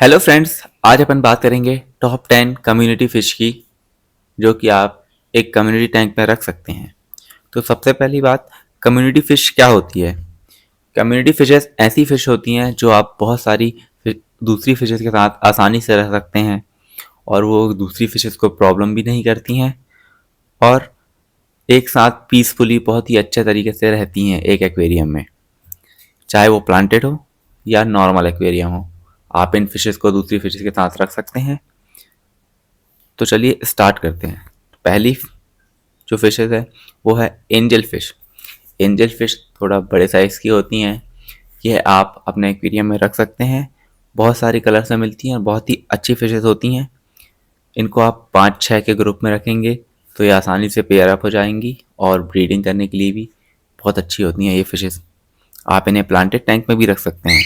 Hello friends, आज अपन बात करेंगे टॉप 10 कम्युनिटी फ़िश की, जो कि आप एक कम्युनिटी टैंक में रख सकते हैं। तो सबसे पहली बात, कम्युनिटी फ़िश क्या होती है? कम्युनिटी फ़िशेस ऐसी फ़िश होती हैं जो आप बहुत सारी दूसरी फ़िशेस के साथ आसानी से रख सकते हैं और वो दूसरी फ़िशेस को प्रॉब्लम भी नहीं करती हैं और एक साथ पीसफुली बहुत ही अच्छे तरीके से रहती हैं एक एक्वेरियम में। चाहे वो प्लांटेड हो या नॉर्मल एक्वेरियम हो, आप इन फ़िशेस को दूसरी फ़िशेस के साथ रख सकते हैं। तो चलिए स्टार्ट करते हैं। पहली जो फिशेज है वो है एंजल फिश। एंजल फिश थोड़ा बड़े साइज़ की होती हैं। ये आप अपने एक्वेरियम में रख सकते हैं। बहुत सारी कलर्स में मिलती हैं और बहुत ही अच्छी फिशेज होती हैं। इनको आप 5-6 के ग्रुप में रखेंगे तो ये आसानी से पेयर अप हो जाएंगी और ब्रीडिंग करने के लिए भी बहुत अच्छी होती हैं ये फिशेज। आप इन्हें प्लांटेड टैंक में भी रख सकते हैं।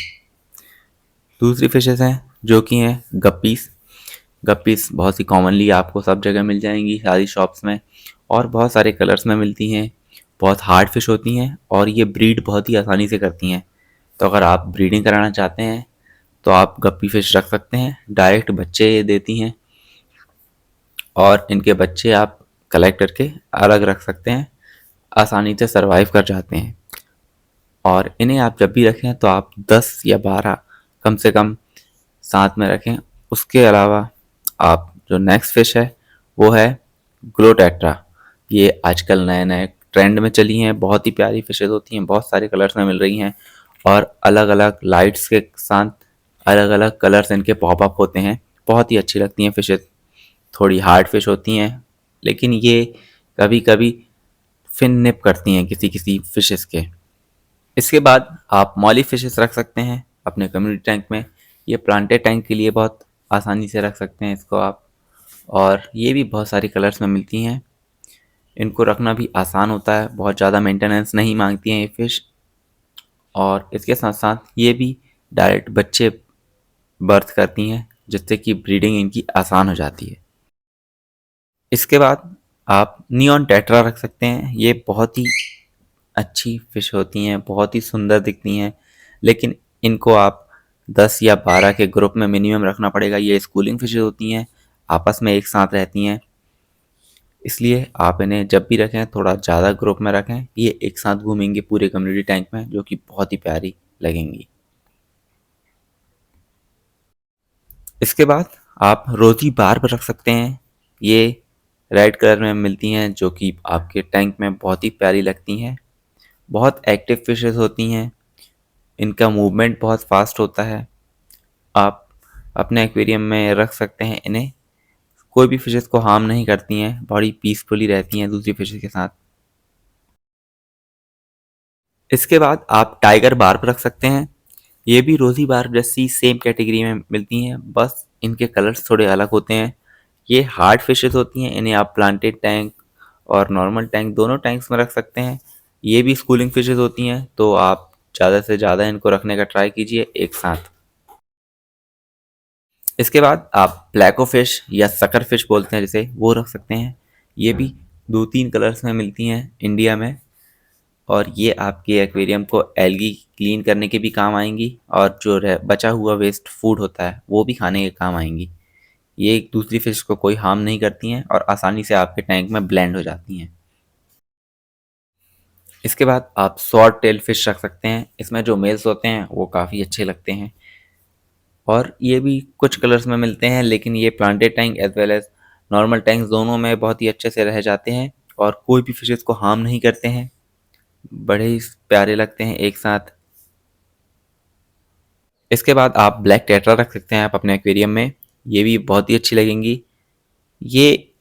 दूसरी फिशेज हैं जो कि हैं गप्पीज़। गप्पीज़ बहुत ही कॉमनली आपको सब जगह मिल जाएंगी, सारी शॉप्स में, और बहुत सारे कलर्स में मिलती हैं। बहुत हार्ड फिश होती हैं और ये ब्रीड बहुत ही आसानी से करती हैं। तो अगर आप ब्रीडिंग कराना चाहते हैं तो आप गप्पी फिश रख सकते हैं। डायरेक्ट बच्चे ये देती हैं और इनके बच्चे आप कलेक्ट करके अलग रख सकते हैं, आसानी से सर्वाइव कर जाते हैं। और इन्हें आप जब भी रखें तो आप 10 या 12 कम से कम साथ में रखें। उसके अलावा आप जो नेक्स्ट फिश है वो है ग्लोटेट्रा। ये आजकल नए नए ट्रेंड में चली हैं। बहुत ही प्यारी फिशेज होती हैं, बहुत सारे कलर्स में मिल रही हैं और अलग अलग लाइट्स के साथ अलग अलग कलर्स इनके पॉपअप होते हैं। बहुत ही अच्छी लगती हैं फिशेज। थोड़ी हार्ड फिश होती हैं लेकिन ये कभी कभी फिन निप करती हैं किसी किसी फिशेस के। इसके बाद आप मॉली फिशेस रख सकते हैं अपने कम्युनिटी टैंक में। ये प्लांटेड टैंक के लिए बहुत आसानी से रख सकते हैं इसको आप, और ये भी बहुत सारी कलर्स में मिलती हैं। इनको रखना भी आसान होता है, बहुत ज़्यादा मेंटेनेंस नहीं मांगती हैं ये फ़िश, और इसके साथ साथ ये भी डायरेक्ट बच्चे बर्थ करती हैं जिससे कि ब्रीडिंग इनकी आसान हो जाती है। इसके बाद आप नियॉन टेट्रा रख सकते हैं। ये बहुत ही अच्छी फ़िश होती हैं, बहुत ही सुंदर दिखती हैं, लेकिन इनको आप 10 या 12 के ग्रुप में मिनिमम रखना पड़ेगा। ये स्कूलिंग फ़िशेज़ होती हैं, आपस में एक साथ रहती हैं, इसलिए आप इन्हें जब भी रखें थोड़ा ज़्यादा ग्रुप में रखें। ये एक साथ घूमेंगे पूरे कम्युनिटी टैंक में, जो कि बहुत ही प्यारी लगेंगी। इसके बाद आप रोज़ी बार्ब रख सकते हैं। ये रेड कलर में मिलती हैं जो कि आपके टैंक में बहुत ही प्यारी लगती हैं। बहुत एक्टिव फिशेस होती हैं, इनका मूवमेंट बहुत फास्ट होता है। आप अपने एक्वेरियम में रख सकते हैं इन्हें। कोई भी फिशेस को हार्म नहीं करती हैं, बड़ी पीसफुली रहती हैं दूसरी फिशेस के साथ। इसके बाद आप टाइगर बार्ब रख सकते हैं। ये भी रोज़ी बार्ब जैसी सेम कैटेगरी में मिलती हैं, बस इनके कलर्स थोड़े अलग होते हैं। ये हार्ड फिशेस होती हैं, इन्हें आप प्लांटेड टैंक और नॉर्मल टैंक दोनों टैंक्स में रख सकते हैं। ये भी स्कूलिंग फिशेस होती हैं, तो आप ज़्यादा से ज़्यादा इनको रखने का ट्राई कीजिए एक साथ। इसके बाद आप प्लेको फिश या सकर फिश बोलते हैं जिसे, वो रख सकते हैं। ये भी 2-3 कलर्स में मिलती हैं इंडिया में, और ये आपके एक्वेरियम को एल्गी क्लीन करने के भी काम आएंगी और जो बचा हुआ वेस्ट फूड होता है वो भी खाने के काम आएंगी। ये एक दूसरी फिश को कोई हार्म नहीं करती हैं और आसानी से आपके टैंक में ब्लेंड हो जाती हैं। इसके बाद आप शॉर्ट टेल फिश रख सकते हैं। इसमें जो मेल्स होते हैं वो काफ़ी अच्छे लगते हैं और ये भी कुछ कलर्स में मिलते हैं, लेकिन ये planted tank as well as normal tank दोनों में बहुत ही अच्छे से रह जाते हैं और कोई भी फिशेस को हार्म नहीं करते हैं। बड़े ही प्यारे लगते हैं एक साथ। इसके बाद आप ब्लैक टेट्रा रख सकते हैं आप अपने एक्वेरियम में। ये भी बहुत ही अच्छी लगेंगी। ये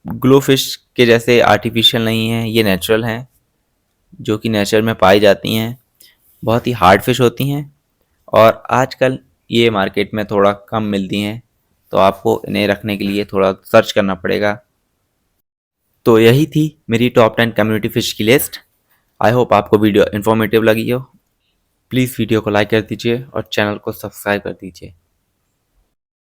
ग्लो फिश के जैसे आर्टिफिशियल नहीं है, ये नेचुरल हैं, जो कि नेचर में पाई जाती हैं। बहुत ही हार्ड फिश होती हैं और आजकल ये मार्केट में थोड़ा कम मिलती हैं, तो आपको इन्हें रखने के लिए थोड़ा सर्च करना पड़ेगा। तो यही थी मेरी टॉप 10 कम्युनिटी फ़िश की लिस्ट। आई होप आपको वीडियो इन्फॉर्मेटिव लगी हो। प्लीज़ वीडियो को लाइक कर दीजिए और चैनल को सब्सक्राइब कर दीजिए।